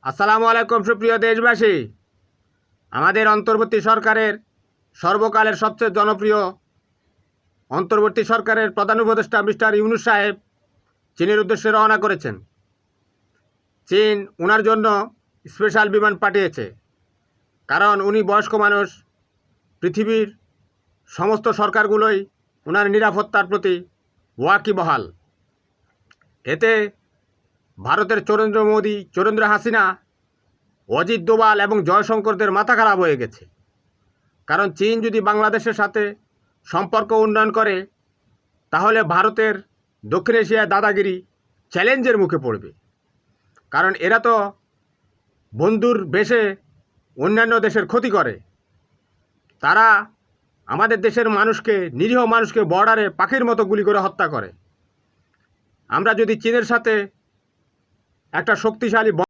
আসসালামু আলাইকুম সুপ্রিয় দেশবাসী। আমাদের অন্তর্বর্তী সরকারের সর্বকালের সবচেয়ে জনপ্রিয় অন্তর্বর্তী সরকারের প্রধান উপদেষ্টা মিস্টার ইউনূস সাহেব চীনের উদ্দেশ্যে রওনা করেছেন। চীন ওনার জন্য স্পেশাল বিমান পাঠিয়েছে, কারণ উনি বয়স্ক মানুষ। পৃথিবীর সমস্ত সরকারগুলোই ওনার নিরাপত্তার প্রতি ওয়াকিবহাল। এতে ভারতের নরেন্দ্র হাসিনা, অজিত দোভাল এবং জয়শঙ্করদের মাথা খারাপ হয়ে গেছে। কারণ চীন যদি বাংলাদেশের সাথে সম্পর্ক উন্নয়ন করে, তাহলে ভারতের দক্ষিণ এশিয়ায় দাদাগিরি চ্যালেঞ্জের মুখে পড়বে। কারণ এরা তো বন্ধুর বেশে অন্যান্য দেশের ক্ষতি করে। তারা আমাদের দেশের মানুষকে, নিরীহ মানুষকে বর্ডারে পাখির মতো গুলি করে হত্যা করে। আমরা যদি চীনের সাথে একটা শক্তিশালী